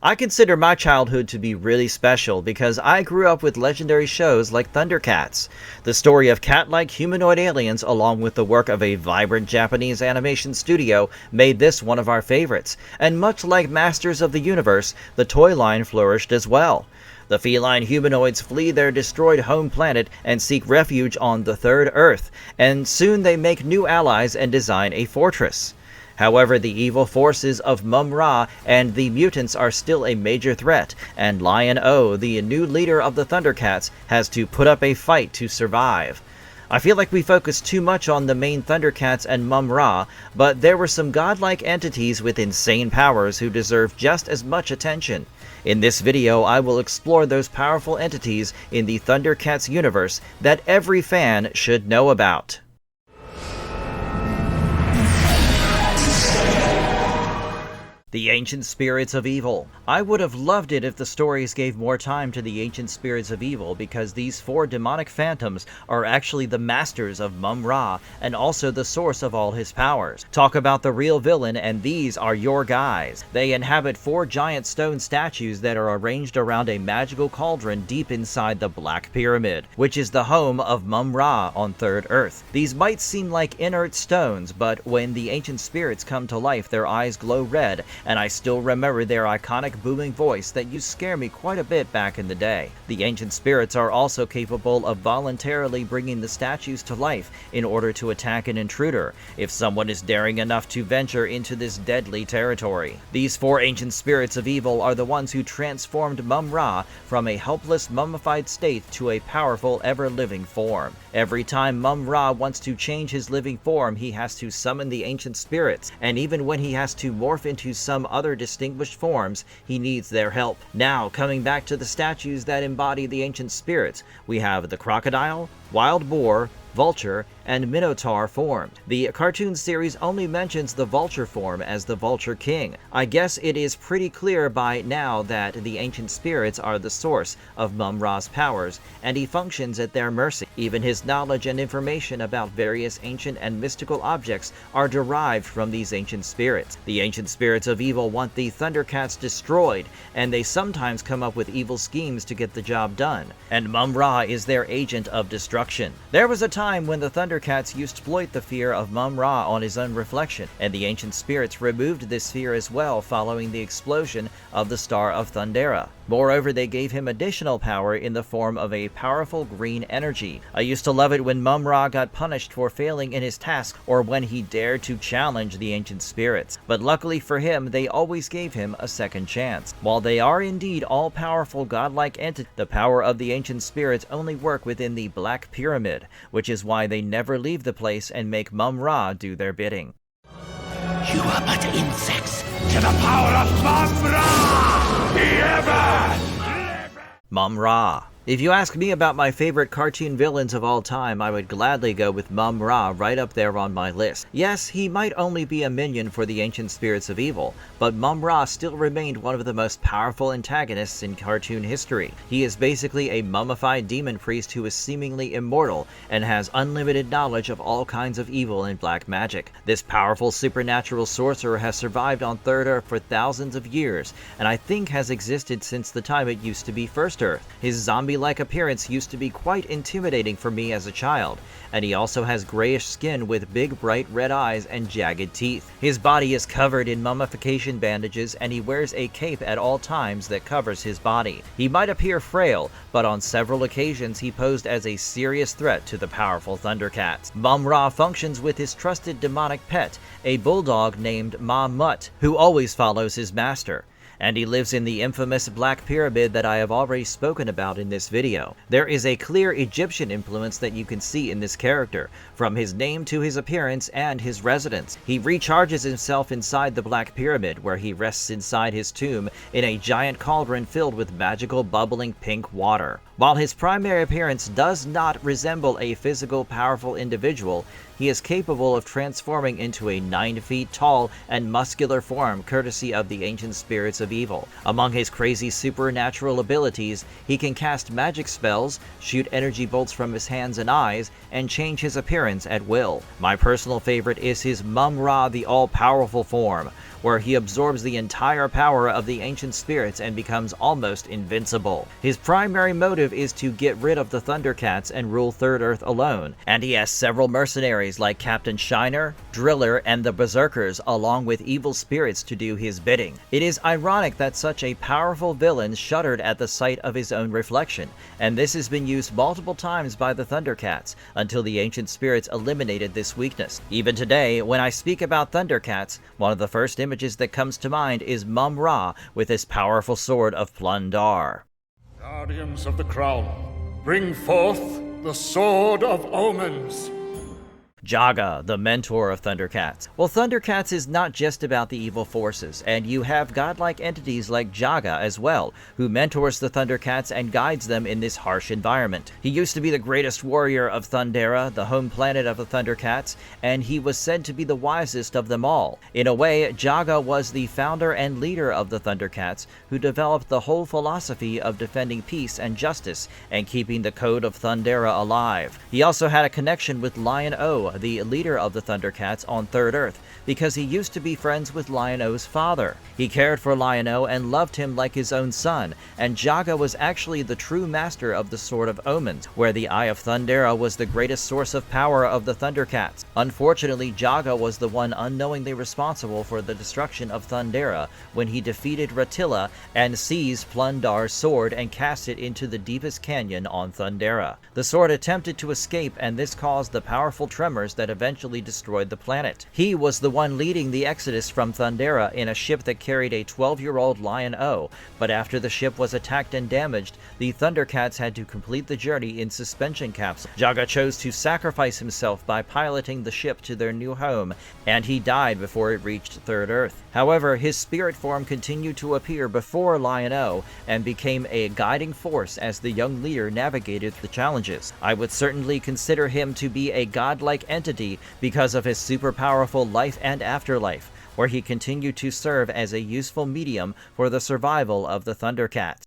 I consider my childhood to be really special because I grew up with legendary shows like ThunderCats. The story of cat-like humanoid aliens along with the work of a vibrant Japanese animation studio made this one of our favorites, and much like Masters of the Universe, the toy line flourished as well. The feline humanoids flee their destroyed home planet and seek refuge on the third Earth, and soon they make new allies and design a fortress. However, the evil forces of Mumm-Ra and the mutants are still a major threat, and Lion-O, the new leader of the ThunderCats, has to put up a fight to survive. I feel like we focus too much on the main ThunderCats and Mumm-Ra, but there were some godlike entities with insane powers who deserve just as much attention. In this video, I will explore those powerful entities in the ThunderCats universe that every fan should know about. The Ancient Spirits of Evil. I would have loved it if the stories gave more time to the Ancient Spirits of Evil, because these four demonic phantoms are actually the masters of Mumm-Ra and also the source of all his powers. Talk about the real villain, and these are your guys. They inhabit four giant stone statues that are arranged around a magical cauldron deep inside the Black Pyramid, which is the home of Mumm-Ra on Third Earth. These might seem like inert stones, but when the Ancient Spirits come to life, their eyes glow red, and I still remember their iconic booming voice that used to scare me quite a bit back in the day. The Ancient Spirits are also capable of voluntarily bringing the statues to life in order to attack an intruder, if someone is daring enough to venture into this deadly territory. These four Ancient Spirits of Evil are the ones who transformed Mumm-Ra from a helpless mummified state to a powerful ever-living form. Every time Mumm-Ra wants to change his living form, he has to summon the Ancient Spirits, and even when he has to morph into some other distinguished forms, he needs their help. Now, coming back to the statues that embody the Ancient Spirits, we have the crocodile, wild boar, vulture, and minotaur form. The cartoon series only mentions the vulture form as the Vulture King. I guess it is pretty clear by now that the Ancient Spirits are the source of Mumm-Ra's powers, and he functions at their mercy. Even his knowledge and information about various ancient and mystical objects are derived from these Ancient Spirits. The Ancient Spirits of Evil want the ThunderCats destroyed, and they sometimes come up with evil schemes to get the job done, and Mumm-Ra is their agent of destruction. There was a time when the ThunderCats used to exploit the fear of Mumm-Ra on his own reflection, and the Ancient Spirits removed this fear as well following the explosion of the Star of Thundera. Moreover, they gave him additional power in the form of a powerful green energy. I used to love it when Mumm-Ra got punished for failing in his task or when he dared to challenge the Ancient Spirits, but luckily for him, they always gave him a second chance. While they are indeed all-powerful godlike entities, the power of the Ancient Spirits only work within the Black Pyramid, which is why they never leave the place and make Mumm-Ra do their bidding. You are but insects to the power of Mumm-Ra! Mumm-Ra. If you ask me about my favorite cartoon villains of all time, I would gladly go with Mumm-Ra right up there on my list. Yes, he might only be a minion for the Ancient Spirits of Evil, but Mumm-Ra still remained one of the most powerful antagonists in cartoon history. He is basically a mummified demon priest who is seemingly immortal and has unlimited knowledge of all kinds of evil and black magic. This powerful supernatural sorcerer has survived on Third Earth for thousands of years, and I think has existed since the time it used to be First Earth. His zombie-like appearance used to be quite intimidating for me as a child, and he also has grayish skin with big bright red eyes and jagged teeth. His body is covered in mummification bandages, and he wears a cape at all times that covers his body. He might appear frail, but on several occasions he posed as a serious threat to the powerful ThunderCats. Mumm-Ra functions with his trusted demonic pet, a bulldog named Ma-Mut, who always follows his master. And he lives in the infamous Black Pyramid that I have already spoken about in this video. There is a clear Egyptian influence that you can see in this character, from his name to his appearance and his residence. He recharges himself inside the Black Pyramid, where he rests inside his tomb in a giant cauldron filled with magical bubbling pink water. While his primary appearance does not resemble a physical, powerful individual, he is capable of transforming into a 9 feet tall and muscular form courtesy of the ancient spirits of evil. Among his crazy supernatural abilities, he can cast magic spells, shoot energy bolts from his hands and eyes, and change his appearance at will. My personal favorite is his Mumm-Ra, the all-powerful form, where he absorbs the entire power of the ancient spirits and becomes almost invincible. His primary motive is to get rid of the ThunderCats and rule Third Earth alone, and he has several mercenaries like Captain Shiner, Driller, and the Berserkers, along with evil spirits to do his bidding. It is ironic that such a powerful villain shuddered at the sight of his own reflection, and this has been used multiple times by the ThunderCats until the ancient spirits eliminated this weakness. Even today, when I speak about ThunderCats, one of the first images that comes to mind is Mumm-Ra with his powerful sword of Plundar. Guardians of the Crown, bring forth the Sword of Omens. Jaga, the mentor of ThunderCats. Well, ThunderCats is not just about the evil forces, and you have godlike entities like Jaga as well, who mentors the ThunderCats and guides them in this harsh environment. He used to be the greatest warrior of Thundera, the home planet of the ThunderCats, and he was said to be the wisest of them all. In a way, Jaga was the founder and leader of the ThunderCats, who developed the whole philosophy of defending peace and justice and keeping the code of Thundera alive. He also had a connection with Lion-O, the leader of the ThunderCats on Third Earth, because he used to be friends with Lion-O's father. He cared for Lion-O and loved him like his own son, and Jaga was actually the true master of the Sword of Omens, where the Eye of Thundera was the greatest source of power of the ThunderCats. Unfortunately, Jaga was the one unknowingly responsible for the destruction of Thundera when he defeated Ratilla and seized Plundar's sword and cast it into the deepest canyon on Thundera. The sword attempted to escape, and this caused the powerful tremors that eventually destroyed the planet. He was the one leading the exodus from Thundera in a ship that carried a 12-year-old Lion-O, but after the ship was attacked and damaged, the ThunderCats had to complete the journey in suspension capsule. Jaga chose to sacrifice himself by piloting the ship to their new home, and he died before it reached Third Earth. However, his spirit form continued to appear before Lion-O and became a guiding force as the young leader navigated the challenges. I would certainly consider him to be a godlike entity because of his super powerful life and afterlife, where he continued to serve as a useful medium for the survival of the ThunderCats.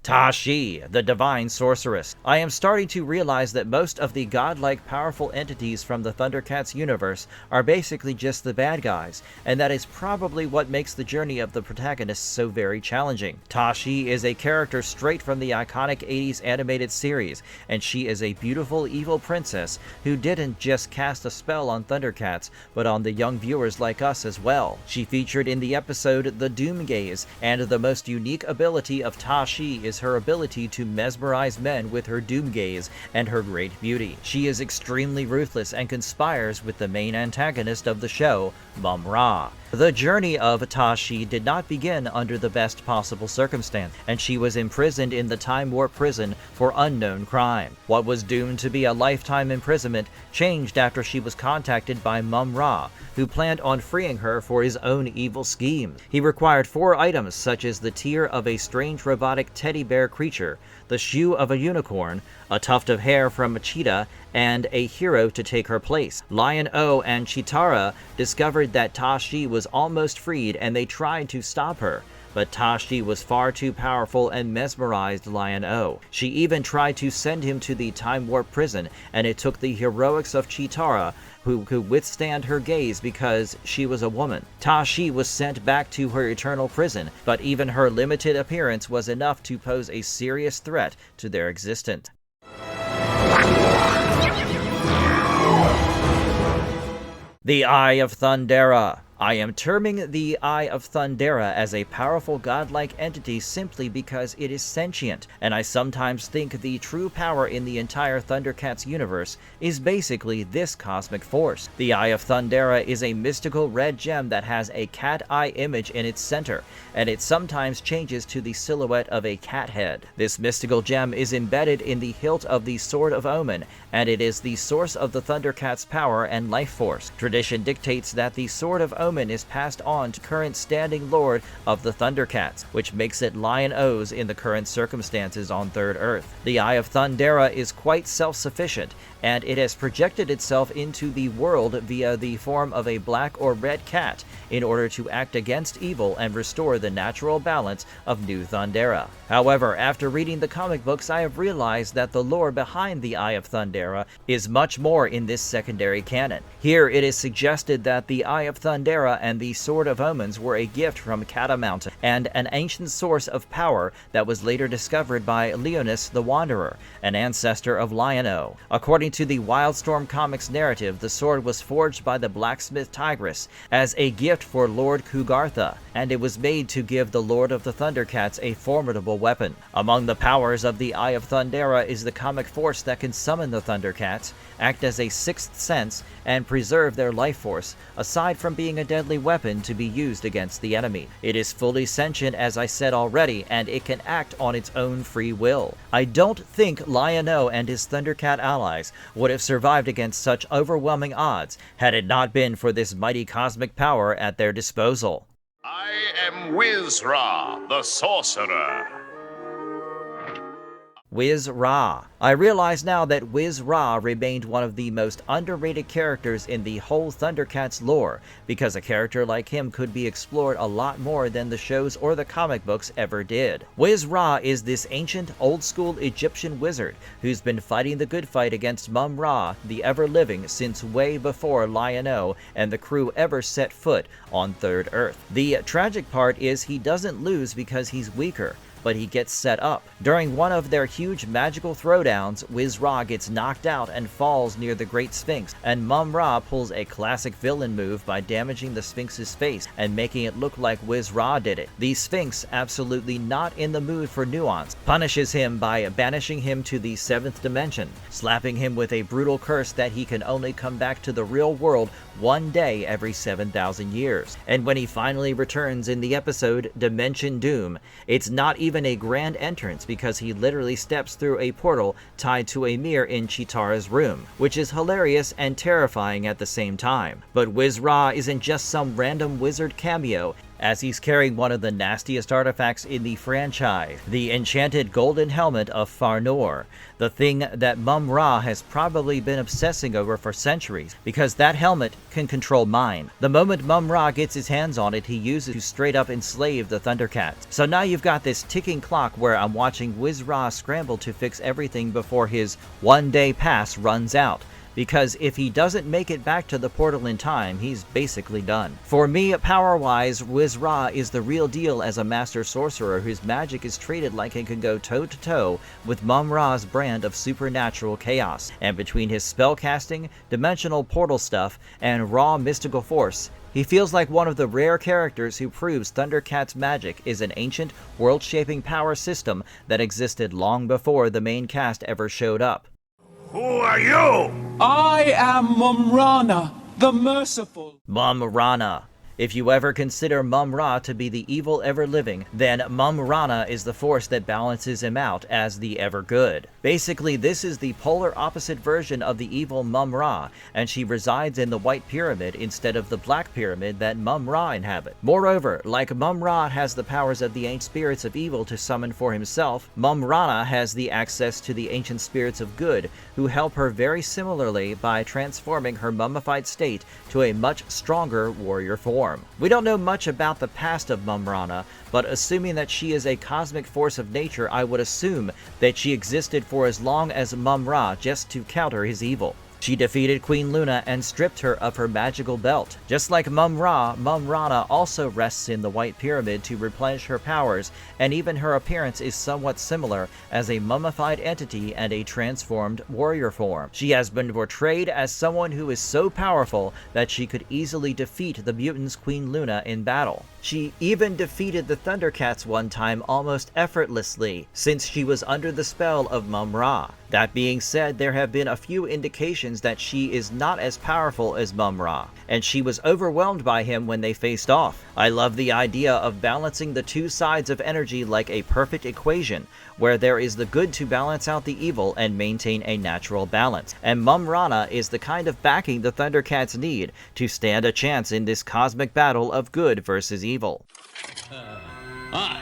Tashi, the divine sorceress. I am starting to realize that most of the godlike powerful entities from the ThunderCats universe are basically just the bad guys, and that is probably what makes the journey of the protagonists so very challenging. Tashi is a character straight from the iconic 80s animated series, and she is a beautiful evil princess who didn't just cast a spell on ThunderCats, but on the young viewers like us as well. She featured in the episode The Doom Gaze, and the most unique ability of Tashi is her ability to mesmerize men with her doom gaze and her great beauty. She is extremely ruthless and conspires with the main antagonist of the show, Mumm-Ra. The journey of Tashi did not begin under the best possible circumstance, and she was imprisoned in the Time Warp prison for unknown crime. What was doomed to be a lifetime imprisonment changed after she was contacted by Mumm-Ra, who planned on freeing her for his own evil schemes. He required 4 items such as the tear of a strange robotic teddy bear creature, the shoe of a unicorn, a tuft of hair from a cheetah, and a hero to take her place. Lion-O and Chitara discovered that Tashi was almost freed and they tried to stop her, but Tashi was far too powerful and mesmerized Lion-O. She even tried to send him to the Time Warp prison, and it took the heroics of Chitara, who could withstand her gaze because she was a woman. Tashi was sent back to her eternal prison, but even her limited appearance was enough to pose a serious threat to their existence. The Eye of Thundera. I am terming the Eye of Thundera as a powerful godlike entity simply because it is sentient, and I sometimes think the true power in the entire ThunderCats universe is basically this cosmic force. The Eye of Thundera is a mystical red gem that has a cat eye image in its center, and it sometimes changes to the silhouette of a cat head. This mystical gem is embedded in the hilt of the Sword of Omen, and it is the source of the ThunderCats' power and life force. Tradition dictates that the Sword of omen is passed on to current standing lord of the ThunderCats, which makes it Lion-O's in the current circumstances on Third Earth. The Eye of Thundera is quite self-sufficient, and it has projected itself into the world via the form of a black or red cat in order to act against evil and restore the natural balance of New Thundera. However, after reading the comic books, I have realized that the lore behind the Eye of Thundera is much more in this secondary canon. Here it is suggested that the Eye of Thundera and the Sword of Omens were a gift from Mountain and an ancient source of power that was later discovered by Leonis the Wanderer, an ancestor of Lion-O. According to the Wildstorm Comics narrative, the sword was forged by the blacksmith Tigress as a gift for Lord Kugartha, and it was made to give the Lord of the ThunderCats a formidable weapon. Among the powers of the Eye of Thundera is the comic force that can summon the ThunderCats, act as a sixth sense, and preserve their life force, aside from being a deadly weapon to be used against the enemy. It is fully sentient, as I said already, and it can act on its own free will. I don't think Lion-O and his ThunderCat allies would have survived against such overwhelming odds had it not been for this mighty cosmic power at their disposal. I am Wiz-Ra, the sorcerer. Wiz-Ra. I realize now that Wiz-Ra remained one of the most underrated characters in the whole ThunderCats lore, because a character like him could be explored a lot more than the shows or the comic books ever did. Wiz-Ra is this ancient, old-school Egyptian wizard who's been fighting the good fight against Mum-Ra, the ever-living, since way before Lion-O and the crew ever set foot on Third Earth. The tragic part is he doesn't lose because he's weaker, but he gets set up. During one of their huge magical throwdowns, Wiz-Ra gets knocked out and falls near the Great Sphinx, and Mum-Ra pulls a classic villain move by damaging the Sphinx's face and making it look like Wiz-Ra did it. The Sphinx, absolutely not in the mood for nuance, punishes him by banishing him to the 7th dimension, slapping him with a brutal curse that he can only come back to the real world one day every 7,000 years. And when he finally returns in the episode Dimension Doom, it's not even a grand entrance because he literally steps through a portal tied to a mirror in Chitara's room, which is hilarious and terrifying at the same time. But Wiz-Ra isn't just some random wizard cameo, as he's carrying one of the nastiest artifacts in the franchise, the enchanted golden helmet of Far-Nor, the thing that Mum-Ra has probably been obsessing over for centuries, because that helmet can control mind. The moment Mum-Ra gets his hands on it, he uses it to straight up enslave the ThunderCats. So now you've got this ticking clock where I'm watching Wiz-Ra scramble to fix everything before his one-day pass runs out, because if he doesn't make it back to the portal in time, he's basically done. For me, power-wise, Wiz-Ra is the real deal as a master sorcerer whose magic is treated like it can go toe-to-toe with Mum-Ra's brand of supernatural chaos. And between his spellcasting, dimensional portal stuff, and raw mystical force, he feels like one of the rare characters who proves ThunderCats magic is an ancient, world-shaping power system that existed long before the main cast ever showed up. Who are you? I am Mumrana, the Merciful. Mumrana. If you ever consider Mum-Ra to be the evil ever-living, then Mumrana is the force that balances him out as the ever-good. Basically, this is the polar opposite version of the evil Mum-Ra, and she resides in the White Pyramid instead of the Black Pyramid that Mum-Ra inhabit. Moreover, like Mum-Ra has the powers of the ancient spirits of evil to summon for himself, Mumrana has the access to the ancient spirits of good, who help her very similarly by transforming her mummified state to a much stronger warrior form. We don't know much about the past of Mumrana, but assuming that she is a cosmic force of nature, I would assume that she existed for as long as Mum-Ra just to counter his evil. She defeated Queen Luna and stripped her of her magical belt. Just like Mum-Ra, Mumrana also rests in the White Pyramid to replenish her powers, and even her appearance is somewhat similar as a mummified entity and a transformed warrior form. She has been portrayed as someone who is so powerful that she could easily defeat the mutants Queen Luna in battle. She even defeated the ThunderCats one time almost effortlessly, since she was under the spell of Mumm-Ra. That being said, there have been a few indications that she is not as powerful as Mumm-Ra, and she was overwhelmed by him when they faced off. I love the idea of balancing the two sides of energy like a perfect equation, where there is the good to balance out the evil and maintain a natural balance. And Mumm-Ra is the kind of backing the ThunderCats need to stand a chance in this cosmic battle of good versus evil. I,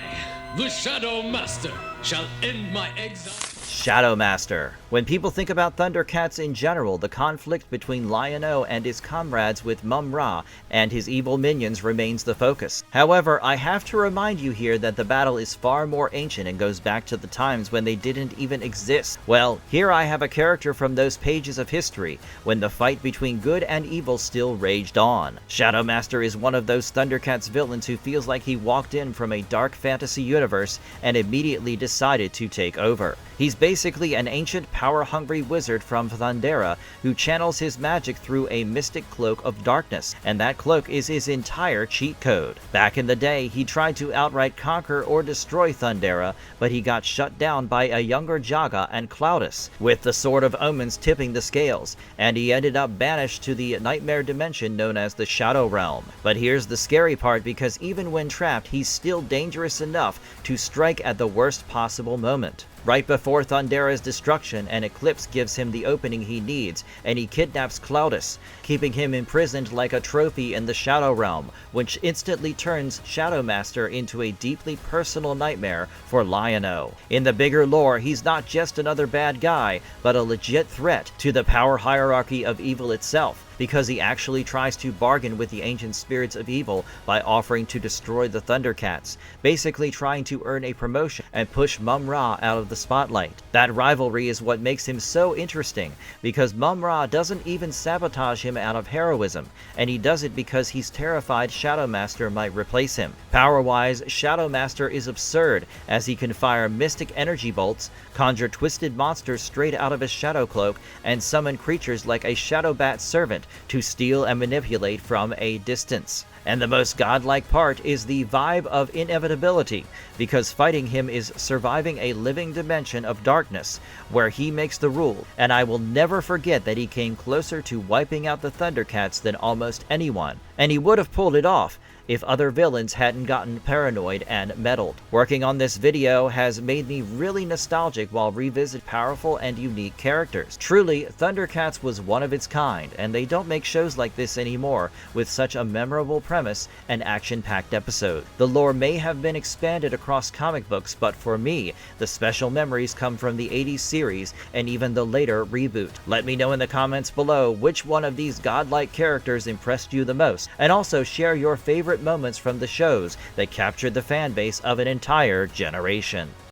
the Shadowmaster, shall end my exile. Shadowmaster. When people think about ThunderCats in general, the conflict between Lion-O and his comrades with Mumm-Ra and his evil minions remains the focus. However, I have to remind you here that the battle is far more ancient and goes back to the times when they didn't even exist. Well, here I have a character from those pages of history, when the fight between good and evil still raged on. Shadowmaster is one of those ThunderCats villains who feels like he walked in from a dark fantasy universe and immediately decided to take over. He's basically an ancient, power-hungry wizard from Thundera who channels his magic through a mystic cloak of darkness, and that cloak is his entire cheat code. Back in the day, he tried to outright conquer or destroy Thundera, but he got shut down by a younger Jaga and Cloudus, with the Sword of Omens tipping the scales, and he ended up banished to the nightmare dimension known as the Shadow Realm. But here's the scary part, because even when trapped, he's still dangerous enough to strike at the worst possible moment. Right before Thundera's destruction, an eclipse gives him the opening he needs, and he kidnaps Cloudus, keeping him imprisoned like a trophy in the Shadow Realm, which instantly turns Shadowmaster into a deeply personal nightmare for Lion-O. In the bigger lore, he's not just another bad guy, but a legit threat to the power hierarchy of evil itself, because he actually tries to bargain with the ancient spirits of evil by offering to destroy the ThunderCats, basically trying to earn a promotion and push Mumm-Ra out of the spotlight. That rivalry is what makes him so interesting, because Mumm-Ra doesn't even sabotage him out of heroism, and he does it because he's terrified Shadowmaster might replace him. Power-wise, Shadowmaster is absurd, as he can fire mystic energy bolts, conjure twisted monsters straight out of his shadow cloak, and summon creatures like a Shadowbat servant to steal and manipulate from a distance. And the most godlike part is the vibe of inevitability, because fighting him is surviving a living dimension of darkness, where he makes the rule, and I will never forget that he came closer to wiping out the ThunderCats than almost anyone, and he would have pulled it off if other villains hadn't gotten paranoid and meddled. Working on this video has made me really nostalgic while revisit powerful and unique characters. Truly, ThunderCats was one of its kind, and they don't make shows like this anymore with such a memorable premise and action-packed episode. The lore may have been expanded across comic books, but for me, the special memories come from the 80s series and even the later reboot. Let me know in the comments below which one of these godlike characters impressed you the most, and also share your favorite moments from the shows that captured the fan base of an entire generation.